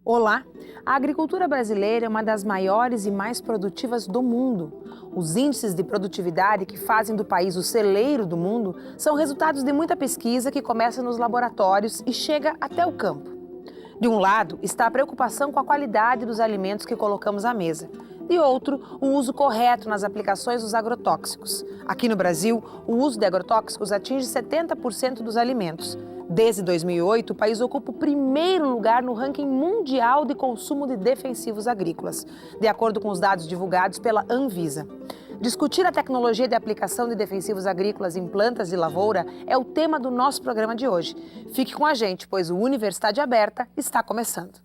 Olá! A agricultura brasileira é uma das maiores e mais produtivas do mundo. Os índices de produtividade que fazem do país o celeiro do mundo são resultados de muita pesquisa que começa nos laboratórios e chega até o campo. De um lado, está a preocupação com a qualidade dos alimentos que colocamos à mesa. De outro, o uso correto nas aplicações dos agrotóxicos. Aqui no Brasil, o uso de agrotóxicos atinge 70% dos alimentos. Desde 2008, o país ocupa o primeiro lugar no ranking mundial de consumo de defensivos agrícolas, de acordo com os dados divulgados pela Anvisa. Discutir a tecnologia de aplicação de defensivos agrícolas em plantas de lavoura é o tema do nosso programa de hoje. Fique com a gente, pois o Universidade Aberta está começando.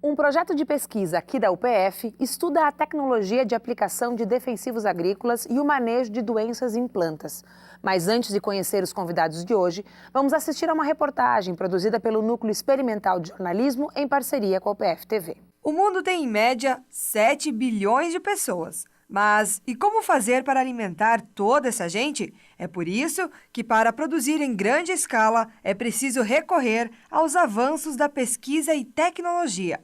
Um projeto de pesquisa aqui da UPF estuda a tecnologia de aplicação de defensivos agrícolas e o manejo de doenças em plantas. Mas antes de conhecer os convidados de hoje, vamos assistir a uma reportagem produzida pelo Núcleo Experimental de Jornalismo em parceria com a UPF TV. O mundo tem, em média, 7 bilhões de pessoas. Mas e como fazer para alimentar toda essa gente? É por isso que, para produzir em grande escala, é preciso recorrer aos avanços da pesquisa e tecnologia.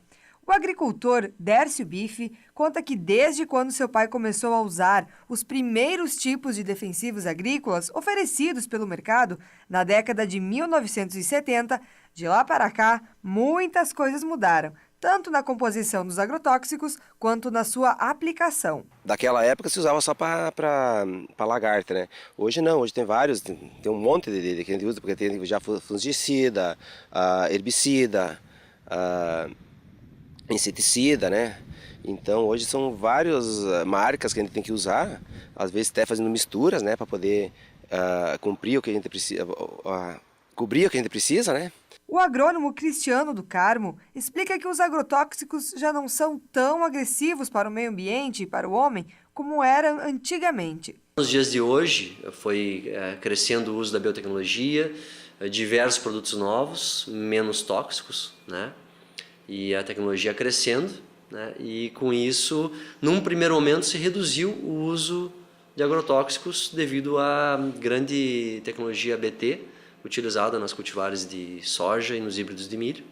O agricultor Dércio Bife conta que desde quando seu pai começou a usar os primeiros tipos de defensivos agrícolas oferecidos pelo mercado na década de 1970, de lá para cá, muitas coisas mudaram, tanto na composição dos agrotóxicos quanto na sua aplicação. Daquela época se usava só para lagarta, né? Hoje não, hoje tem vários, tem um monte de que a gente usa, porque tem já fungicida, herbicida, inseticida, né? Então hoje são várias marcas que a gente tem que usar, às vezes até fazendo misturas, né, para poder cumprir o que a gente precisa, cobrir o que a gente precisa, né? O agrônomo Cristiano do Carmo explica que os agrotóxicos já não são tão agressivos para o meio ambiente e para o homem como eram antigamente. Nos dias de hoje foi crescendo o uso da biotecnologia, diversos produtos novos, menos tóxicos, né? E a tecnologia crescendo, né? E com isso, num primeiro momento, se reduziu o uso de agrotóxicos devido à grande tecnologia ABT utilizada nas cultivares de soja e nos híbridos de milho.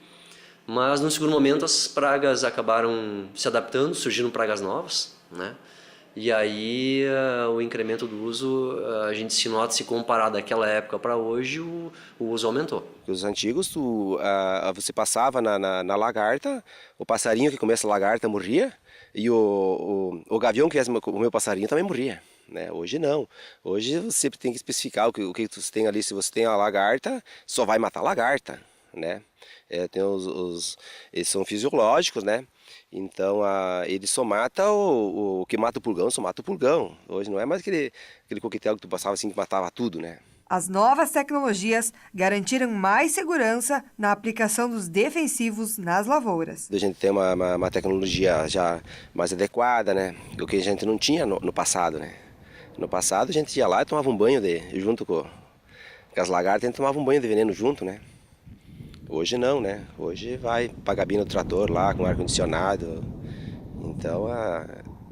Mas no segundo momento as pragas acabaram se adaptando, surgiram pragas novas, né? E aí o incremento do uso, a gente se nota, se comparar daquela época para hoje, o uso aumentou. Os antigos, você passava na lagarta, o passarinho que comesse a lagarta morria, e o gavião que comeu o passarinho também morria. Né? Hoje não. Hoje você tem que especificar o que você tem ali. Se você tem a lagarta, só vai matar a lagarta. Né? Eles são fisiológicos, né? Então ele só mata o que mata o pulgão, só mata o pulgão. Hoje não é mais aquele coquetel que tu passava assim que matava tudo, né? As novas tecnologias garantiram mais segurança na aplicação dos defensivos nas lavouras. A gente tem uma tecnologia já mais adequada, né? O que a gente não tinha no passado, né? No passado a gente ia lá e tomava um banho junto com as lagartas, a gente tomava um banho de veneno junto, né? Hoje não, né? Hoje vai para a cabine do trator lá com ar-condicionado. Então,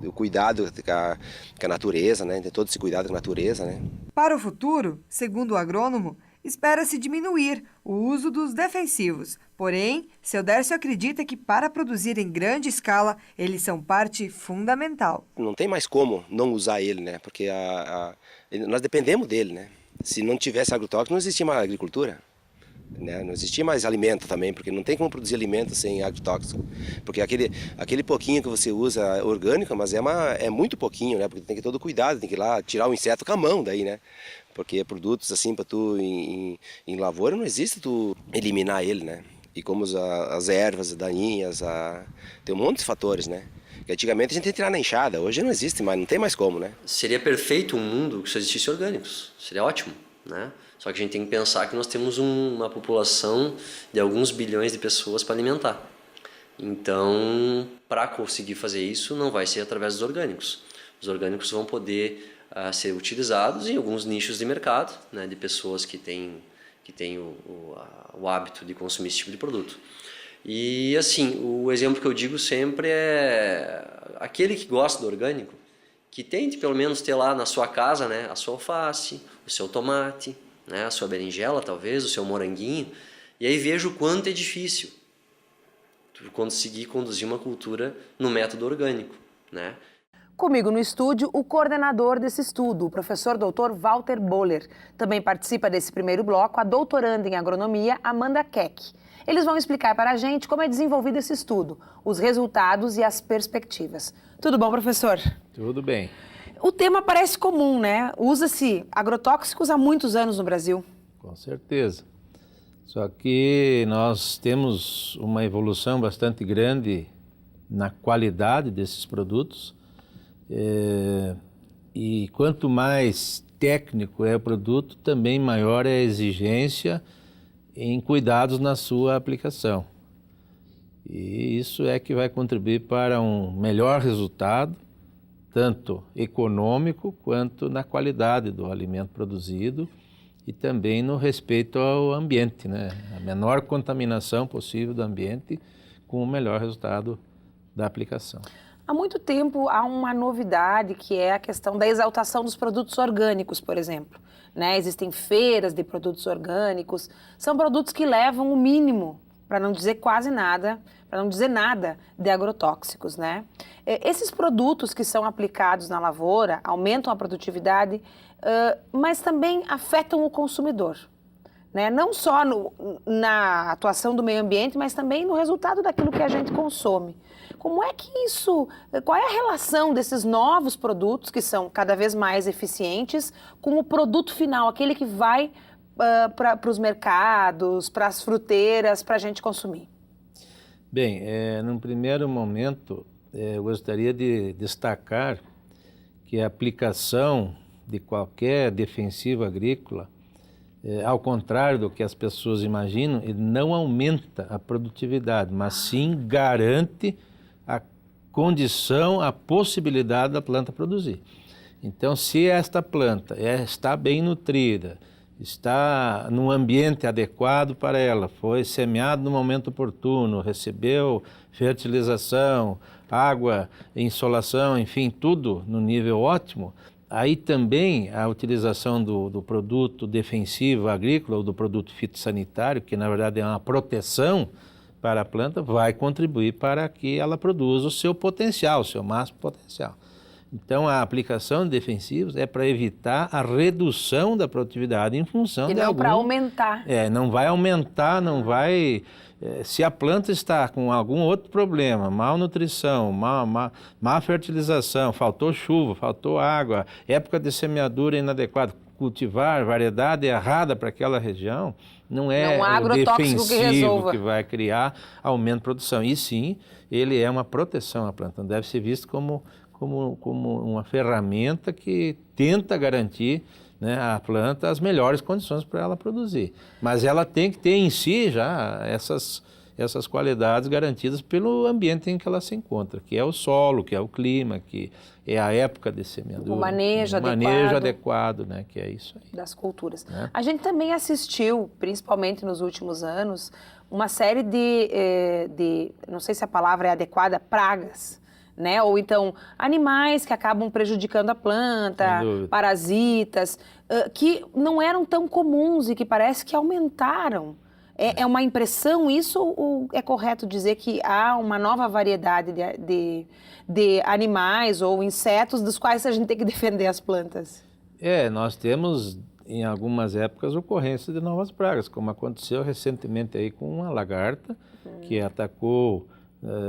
o cuidado com a natureza, né? Tem todo esse cuidado com a natureza, né? Para o futuro, segundo o agrônomo, espera-se diminuir o uso dos defensivos. Porém, seu Dércio acredita que para produzir em grande escala, eles são parte fundamental. Não tem mais como não usar ele, né? Porque nós dependemos dele, né? Se não tivesse agrotóxico, não existia mais agricultura. Né? Não existia mais alimento também, porque não tem como produzir alimento sem agrotóxico. Porque aquele pouquinho que você usa orgânico, mas é muito pouquinho, né? Porque tem que ter todo cuidado, tem que ir lá tirar o inseto com a mão daí, né? Porque produtos assim para tu em lavoura não existe tu eliminar ele, né? E como as ervas daninhas, tem um monte de fatores, né? Que antigamente a gente ia tirar na enxada, hoje não existe mais, não tem mais como, né? Seria perfeito um mundo que só existisse orgânicos, seria ótimo, né? Só que a gente tem que pensar que nós temos uma população de alguns bilhões de pessoas para alimentar. Então, para conseguir fazer isso, não vai ser através dos orgânicos. Os orgânicos vão poder ser utilizados em alguns nichos de mercado, né, de pessoas que têm o hábito de consumir esse tipo de produto. E assim, o exemplo que eu digo sempre é aquele que gosta do orgânico, que tente pelo menos ter lá na sua casa, né, a sua alface, o seu tomate, né, a sua berinjela talvez, o seu moranguinho, e aí veja o quanto é difícil tu conseguir conduzir uma cultura no método orgânico, né? Comigo no estúdio, o coordenador desse estudo, o professor Dr. Walter Boller. Também participa desse primeiro bloco a doutoranda em agronomia, Amanda Keck. Eles vão explicar para a gente como é desenvolvido esse estudo, os resultados e as perspectivas. Tudo bom, professor? Tudo bem. O tema parece comum, né? Usa-se agrotóxicos há muitos anos no Brasil. Com certeza. Só que nós temos uma evolução bastante grande na qualidade desses produtos. E quanto mais técnico é o produto, também maior é a exigência em cuidados na sua aplicação. E isso é que vai contribuir para um melhor resultado, tanto econômico quanto na qualidade do alimento produzido e também no respeito ao ambiente, né? A menor contaminação possível do ambiente com o melhor resultado da aplicação. Há muito tempo há uma novidade que é a questão da exaltação dos produtos orgânicos, por exemplo. Né? Existem feiras de produtos orgânicos, são produtos que levam o mínimo, para não dizer quase nada, para não dizer nada de agrotóxicos. Né? Esses produtos que são aplicados na lavoura aumentam a produtividade, mas também afetam o consumidor. Né? Não só na atuação do meio ambiente, mas também no resultado daquilo que a gente consome. Como é que qual é a relação desses novos produtos, que são cada vez mais eficientes, com o produto final, aquele que vai para os mercados, para as fruteiras, para a gente consumir? Bem, num primeiro momento, eu gostaria de destacar que a aplicação de qualquer defensivo agrícola, ao contrário do que as pessoas imaginam, ele não aumenta a produtividade, mas sim garante a condição, a possibilidade da planta produzir. Então, se esta planta está bem nutrida, está num ambiente adequado para ela, foi semeado no momento oportuno, recebeu fertilização, água, insolação, enfim, tudo no nível ótimo, aí também a utilização do produto defensivo agrícola ou do produto fitossanitário, que na verdade é uma proteção para a planta, vai contribuir para que ela produza o seu potencial, o seu máximo potencial. Então, a aplicação de defensivos é para evitar a redução da produtividade em função de algum... E não para aumentar. Não vai aumentar, não vai... se a planta está com algum outro problema, malnutrição, má fertilização, faltou chuva, faltou água, época de semeadura inadequada, cultivar variedade errada para aquela região, não é o defensivo que vai criar aumento de produção. E sim, ele é uma proteção à planta, deve ser visto como uma ferramenta que tenta garantir, né, à planta as melhores condições para ela produzir. Mas ela tem que ter em si já essas qualidades garantidas pelo ambiente em que ela se encontra, que é o solo, que é o clima, que é a época de semeadura. O manejo adequado, né, que é isso aí. Das culturas. Né? A gente também assistiu, principalmente nos últimos anos, uma série de não sei se a palavra é adequada, pragas. Né? Ou então animais que acabam prejudicando a planta, parasitas, que não eram tão comuns e que parece que aumentaram. É uma impressão isso ou é correto dizer que há uma nova variedade de animais ou insetos dos quais a gente tem que defender as plantas? Nós temos em algumas épocas ocorrência de novas pragas, como aconteceu recentemente aí com uma lagarta que atacou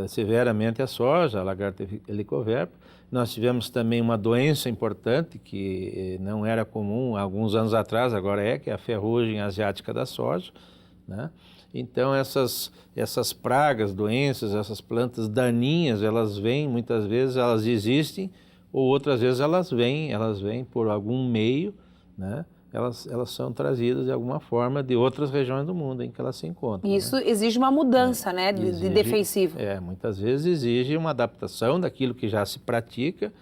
severamente a soja, a lagarta helicoverpa. Nós tivemos também uma doença importante que não era comum há alguns anos atrás, agora que é a ferrugem asiática da soja. Né? Então essas pragas, doenças, essas plantas daninhas, elas vêm, muitas vezes elas existem, ou outras vezes elas vêm por algum meio, né? Elas são trazidas de alguma forma de outras regiões do mundo em que elas se encontram. Isso, né? Exige uma mudança, né, de defensivo. Muitas vezes exige uma adaptação daquilo que já se pratica,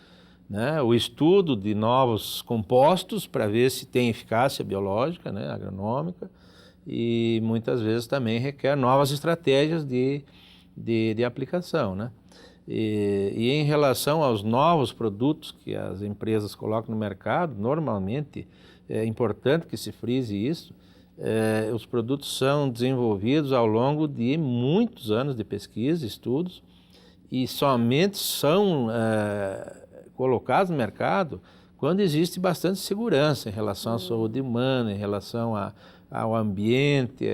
né? O estudo de novos compostos para ver se tem eficácia biológica, né, agronômica, e muitas vezes também requer novas estratégias de aplicação, né? E em relação aos novos produtos que as empresas colocam no mercado, normalmente é importante que se frise isso, os produtos são desenvolvidos ao longo de muitos anos de pesquisa, estudos, e somente são colocados no mercado quando existe bastante segurança em relação à saúde humana, em relação ao ambiente,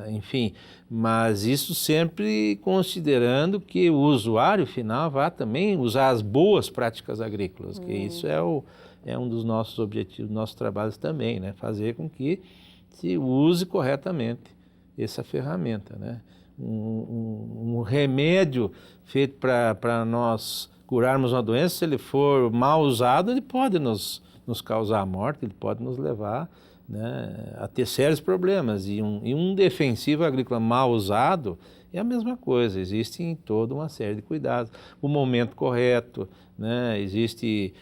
enfim, mas isso sempre considerando que o usuário final vá também usar as boas práticas agrícolas, que isso é um dos nossos objetivos, dos nossos trabalhos também, né? Fazer com que se use corretamente essa ferramenta, né? Um remédio feito para nós curarmos uma doença, se ele for mal usado, ele pode nos causar a morte, ele pode nos levar, né, a ter sérios problemas. E um defensivo agrícola mal usado é a mesma coisa, existe toda uma série de cuidados. O momento correto, né, existe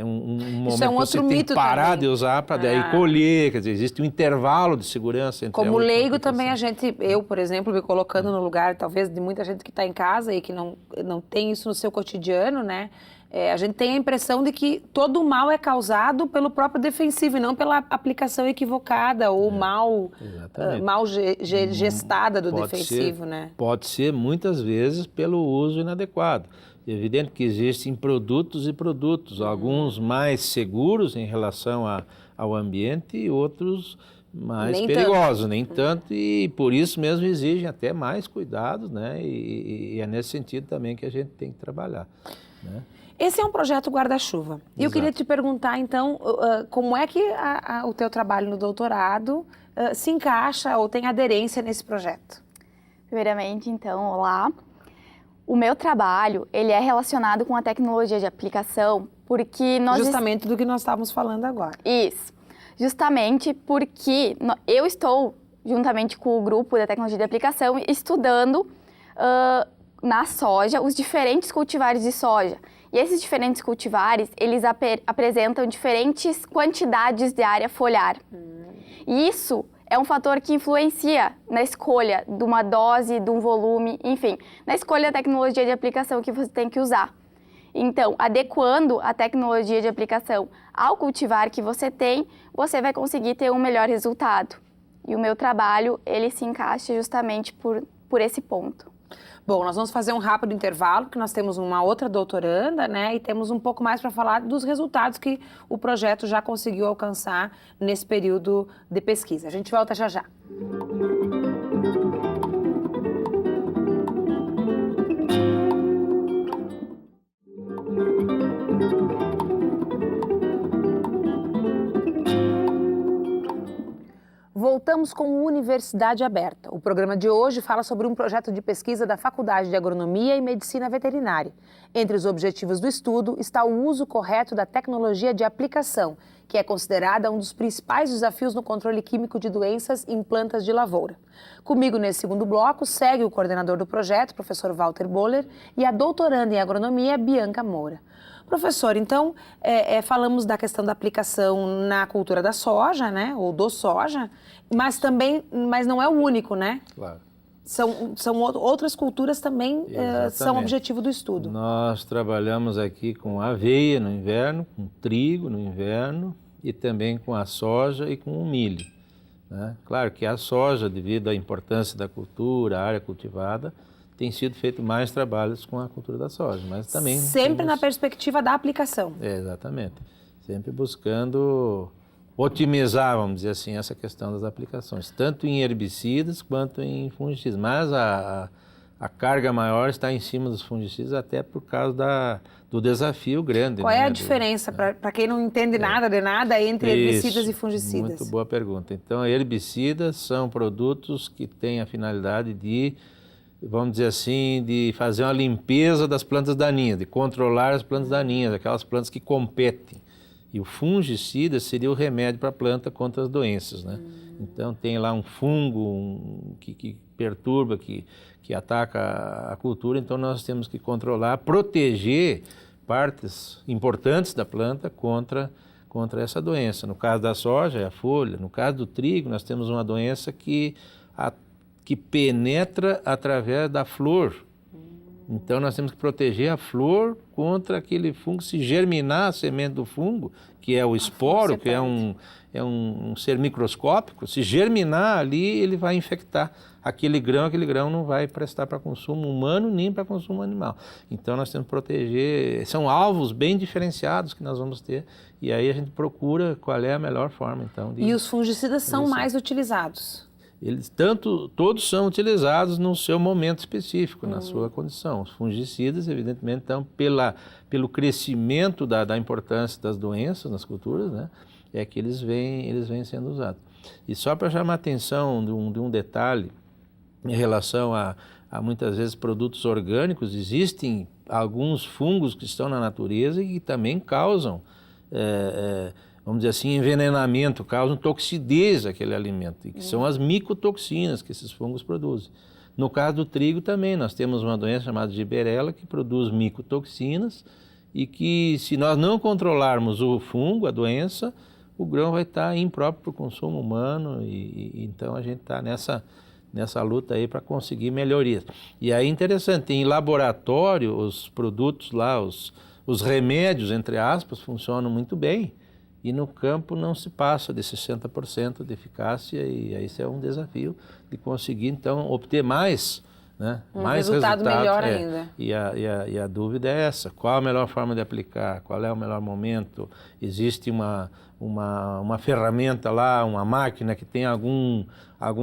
um momento que você tem que parar também de usar para daí colher, quer dizer, existe um intervalo de segurança entre como leigo também eu, por exemplo, me colocando no lugar talvez de muita gente que está em casa e que não tem isso no seu cotidiano, né? A gente tem a impressão de que todo o mal é causado pelo próprio defensivo e não pela aplicação equivocada ou mal gestada do defensivo, né? Pode ser muitas vezes pelo uso inadequado. É evidente que existem produtos e produtos, alguns mais seguros em relação ao ambiente e outros mais perigosos, nem tanto, e por isso mesmo exigem até mais cuidados, né? E é nesse sentido também que a gente tem que trabalhar, né? Esse é um projeto guarda-chuva. E eu queria te perguntar, então, como é que o teu trabalho no doutorado se encaixa ou tem aderência nesse projeto? Primeiramente, então, olá. O meu trabalho, ele é relacionado com a tecnologia de aplicação, porque nós... Justamente do que nós estávamos falando agora. Isso. Justamente porque eu estou, juntamente com o grupo da tecnologia de aplicação, estudando na soja os diferentes cultivares de soja. E esses diferentes cultivares, eles apresentam diferentes quantidades de área foliar. E isso é um fator que influencia na escolha de uma dose, de um volume, enfim, na escolha da tecnologia de aplicação que você tem que usar. Então, adequando a tecnologia de aplicação ao cultivar que você tem, você vai conseguir ter um melhor resultado. E o meu trabalho, ele se encaixa justamente por esse ponto. Bom, nós vamos fazer um rápido intervalo, porque nós temos uma outra doutoranda, né? E temos um pouco mais para falar dos resultados que o projeto já conseguiu alcançar nesse período de pesquisa. A gente volta já já. Voltamos com Universidade Aberta. O programa de hoje fala sobre um projeto de pesquisa da Faculdade de Agronomia e Medicina Veterinária. Entre os objetivos do estudo está o uso correto da tecnologia de aplicação, que é considerada um dos principais desafios no controle químico de doenças em plantas de lavoura. Comigo nesse segundo bloco segue o coordenador do projeto, professor Walter Boller, e a doutoranda em agronomia, Bianca Moura. Professor, então, falamos da questão da aplicação na cultura da soja, né, ou do soja, mas não é o único, né? Claro. São outras culturas também são objetivo do estudo. Nós trabalhamos aqui com aveia no inverno, com trigo no inverno e também com a soja e com o milho, né? Claro que a soja, devido à importância da cultura, a área cultivada, tem sido feito mais trabalhos com a cultura da soja, mas também... Sempre na perspectiva da aplicação. Exatamente. Sempre buscando otimizar, vamos dizer assim, essa questão das aplicações, tanto em herbicidas quanto em fungicidas. Mas a carga maior está em cima dos fungicidas, até por causa do desafio grande. Qual é a diferença, para quem não entende nada de nada, entre herbicidas e fungicidas? Muito boa pergunta. Então, herbicidas são produtos que têm a finalidade de, vamos dizer assim, de fazer uma limpeza das plantas daninhas, de controlar as plantas daninhas, aquelas plantas que competem. E o fungicida seria o remédio para a planta contra as doenças, né? Então tem lá um fungo que perturba, que ataca a cultura, então nós temos que controlar, proteger partes importantes da planta contra contra essa doença. No caso da soja, é a folha. No caso do trigo, nós temos uma doença que penetra através da flor. Então, nós temos que proteger a flor contra aquele fungo. Se germinar a semente do fungo, que é o esporo, que é um ser microscópico, se germinar ali, ele vai infectar aquele grão não vai prestar para consumo humano nem para consumo animal. Então, nós temos que proteger, são alvos bem diferenciados que nós vamos ter, e aí a gente procura qual é a melhor forma, então. E os fungicidas são mais utilizados? Todos são utilizados no seu momento específico, na sua condição. Os fungicidas, evidentemente, então, pelo crescimento da importância das doenças nas culturas, né, é que eles vêm sendo usados. E só para chamar a atenção de um detalhe, em relação a muitas vezes produtos orgânicos, existem alguns fungos que estão na natureza e que também causam, vamos dizer assim, envenenamento, causam toxidez àquele alimento, e que são as micotoxinas que esses fungos produzem. No caso do trigo também, nós temos uma doença chamada Gibberella que produz micotoxinas e que, se nós não controlarmos o fungo, a doença, o grão vai estar impróprio para o consumo humano, e então a gente está nessa luta aí para conseguir melhorias. E aí interessante, em laboratório os produtos lá, os remédios, entre aspas, funcionam muito bem, e no campo não se passa de 60% de eficácia, e aí isso é um desafio de conseguir, então, obter mais, né? Mais resultado melhor ainda. E a dúvida é essa: qual a melhor forma de aplicar, qual é o melhor momento? Existe uma ferramenta lá, uma máquina que tem algum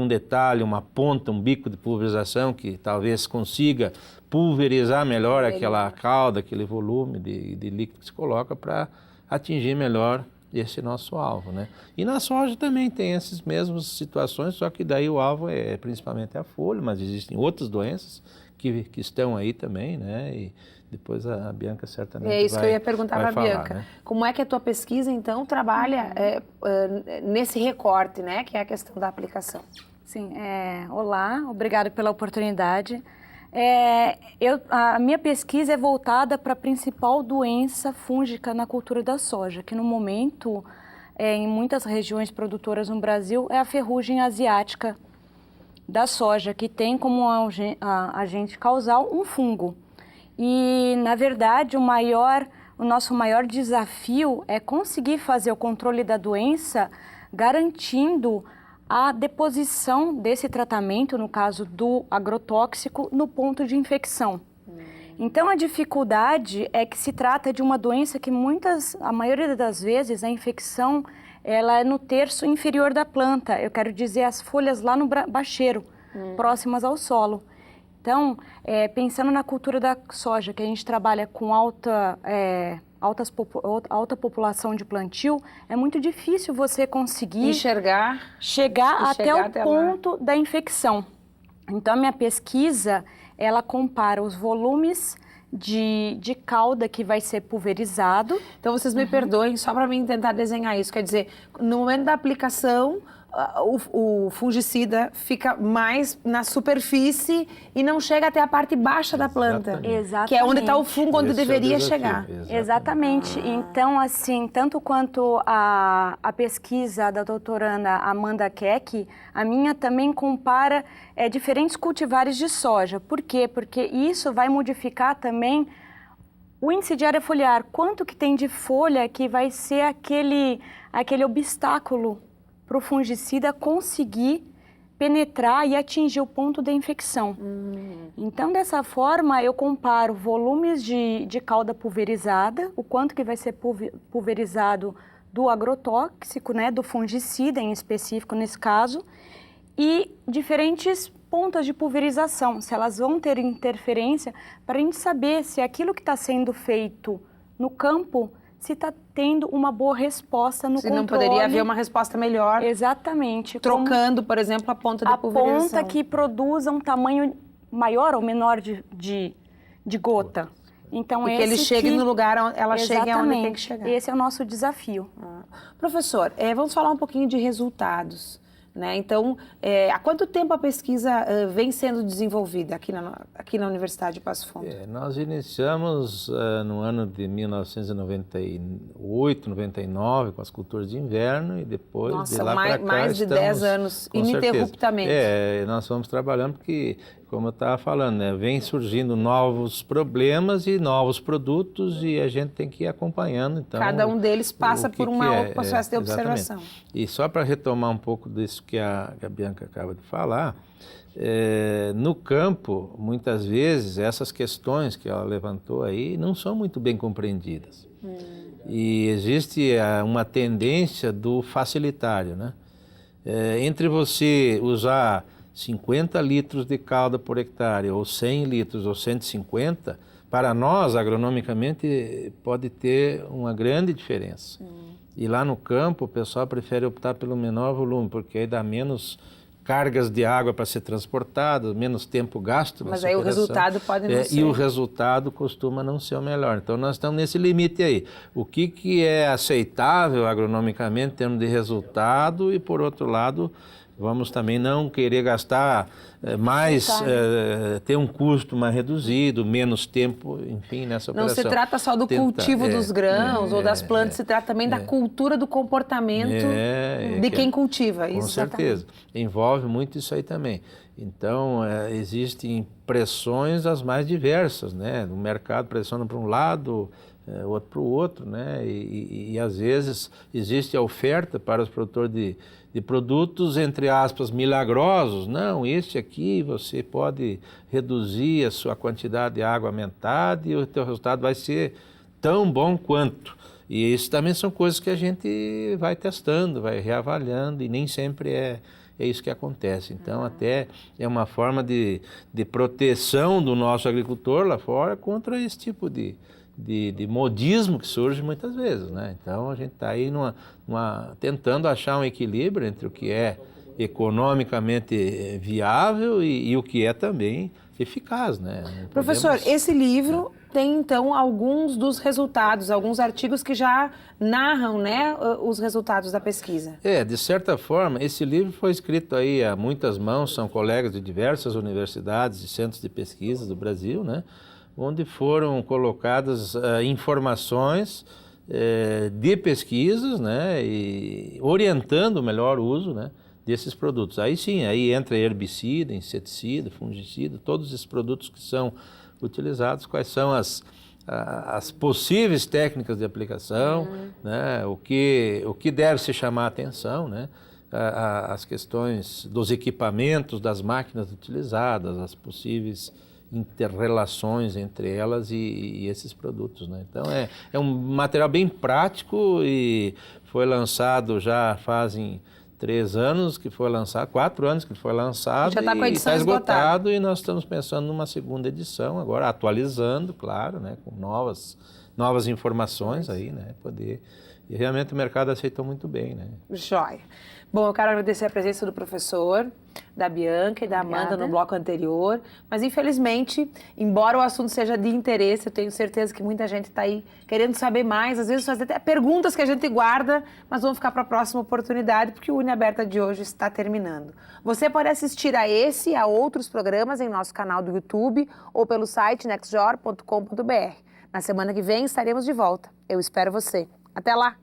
detalhe, uma ponta, um bico de pulverização que talvez consiga pulverizar melhor aquela cauda, aquele volume de líquido que se coloca para atingir melhor esse nosso alvo, né? E na soja também tem essas mesmas situações, só que daí o alvo é principalmente a folha, mas existem outras doenças que estão aí também, né? E depois a Bianca certamente vai falar. É isso que eu ia perguntar para a Bianca. Né? Como é que a tua pesquisa, então, trabalha nesse recorte, né? Que é a questão da aplicação. Sim, olá, obrigada pela oportunidade. A minha pesquisa é voltada para a principal doença fúngica na cultura da soja, que no momento, em muitas regiões produtoras no Brasil, é a ferrugem asiática da soja, que tem como agente causal um fungo. E, na verdade, o nosso maior desafio é conseguir fazer o controle da doença, garantindo a deposição desse tratamento, no caso do agrotóxico, no ponto de infecção. Então, a dificuldade é que se trata de uma doença que a maioria das vezes, a infecção, ela é no terço inferior da planta. Eu quero dizer, as folhas lá no bacheiro, próximas ao solo. Então, pensando na cultura da soja, que a gente trabalha com alta população de plantio, é muito difícil você conseguir chegar até o ponto da infecção. Então, a minha pesquisa, ela compara os volumes de cauda que vai ser pulverizado. Então, vocês me perdoem, só para mim tentar desenhar isso. Quer dizer, no momento da aplicação, o fungicida fica mais na superfície e não chega até a parte baixa da planta. Exatamente. Que é onde está o fungo, onde deveria chegar. Exatamente. Então, assim, tanto quanto a pesquisa da doutora Amanda Keck, a minha também compara diferentes cultivares de soja. Por quê? Porque isso vai modificar também o índice de área foliar. Quanto que tem de folha que vai ser aquele obstáculo para o fungicida conseguir penetrar e atingir o ponto da infecção. Então, dessa forma, eu comparo volumes de cauda pulverizada, o quanto que vai ser pulverizado do agrotóxico, né, do fungicida em específico nesse caso, e diferentes pontas de pulverização, se elas vão ter interferência, para a gente saber se aquilo que está sendo feito no campo, se está tendo uma boa resposta no controle. Se não poderia haver uma resposta melhor. Exatamente. Trocando, por exemplo, a ponta de pulverização. A ponta que produza um tamanho maior ou menor de gota. Então, e que ele chegue no lugar onde ela chegue onde tem que chegar. Esse é o nosso desafio. Professor, vamos falar um pouquinho de resultados. né? Então, há quanto tempo a pesquisa vem sendo desenvolvida aqui na Universidade de Passo Fundo? Nós iniciamos no ano de 1998, 99, com as culturas de inverno e depois Nossa, de lá para cá mais de 10 anos, ininterruptamente. Nós vamos trabalhando porque, como eu estava falando, né, vem surgindo novos problemas e novos produtos e a gente tem que ir acompanhando. Então, cada um deles passa por um processo de observação. Exatamente. E só para retomar um pouco disso que a Bianca acaba de falar, no campo, muitas vezes, essas questões que ela levantou aí não são muito bem compreendidas. E existe uma tendência do facilitário, né? Entre você usar 50 litros de calda por hectare, ou 100 litros, ou 150, para nós, agronomicamente, pode ter uma grande diferença. E lá no campo, o pessoal prefere optar pelo menor volume, porque aí dá menos cargas de água para ser transportadas, menos tempo gasto. Mas aí o resultado pode não ser. E o resultado costuma não ser o melhor. Então nós estamos nesse limite aí. O que é aceitável agronomicamente em termos de resultado e, por outro lado, vamos também não querer gastar mais, ter um custo mais reduzido, menos tempo, enfim, nessa operação. Não se trata só do cultivo dos grãos ou das plantas, se trata também da cultura do comportamento de quem cultiva. Com certeza. Envolve muito isso aí também. Então, existem pressões as mais diversas, né? O mercado pressiona para um lado, outro para o outro, né? E às vezes existe a oferta para os produtores de produtos, entre aspas, milagrosos. Não, este aqui você pode reduzir a sua quantidade de água a metade e o teu resultado vai ser tão bom quanto. E isso também são coisas que a gente vai testando, vai reavaliando e nem sempre é isso que acontece. Então, até é uma forma de proteção do nosso agricultor lá fora contra esse tipo de modismo que surge muitas vezes, né? Então a gente está aí tentando achar um equilíbrio entre o que é economicamente viável e o que é também eficaz, né? Professor, esse livro tem então alguns dos resultados, alguns artigos que já narram, né, os resultados da pesquisa. De certa forma, esse livro foi escrito aí a muitas mãos, são colegas de diversas universidades e centros de pesquisa do Brasil, né? Onde foram colocadas informações de pesquisas, né, e orientando o melhor uso, né, desses produtos. Aí sim, aí entra herbicida, inseticida, fungicida, todos esses produtos que são utilizados, quais são as possíveis técnicas de aplicação, né, o que deve se chamar a atenção, né, as questões dos equipamentos, das máquinas utilizadas, as possíveis interrelações entre elas e esses produtos, né? Então é um material bem prático e foi lançado já fazem 3 anos que foi lançado, 4 anos que foi lançado, já está com a edição está esgotado e nós estamos pensando numa segunda edição agora, atualizando, claro, né, com novas informações aí, né, e realmente o mercado aceitou muito bem, né? Joia. Bom, eu quero agradecer a presença do professor, da Bianca e da Amanda no bloco anterior, mas infelizmente, embora o assunto seja de interesse, eu tenho certeza que muita gente está aí querendo saber mais, às vezes fazer até perguntas que a gente guarda, mas vão ficar para a próxima oportunidade, porque o Uni Aberta de hoje está terminando. Você pode assistir a esse e a outros programas em nosso canal do YouTube ou pelo site nextjor.com.br. Na semana que vem estaremos de volta. Eu espero você. Até lá!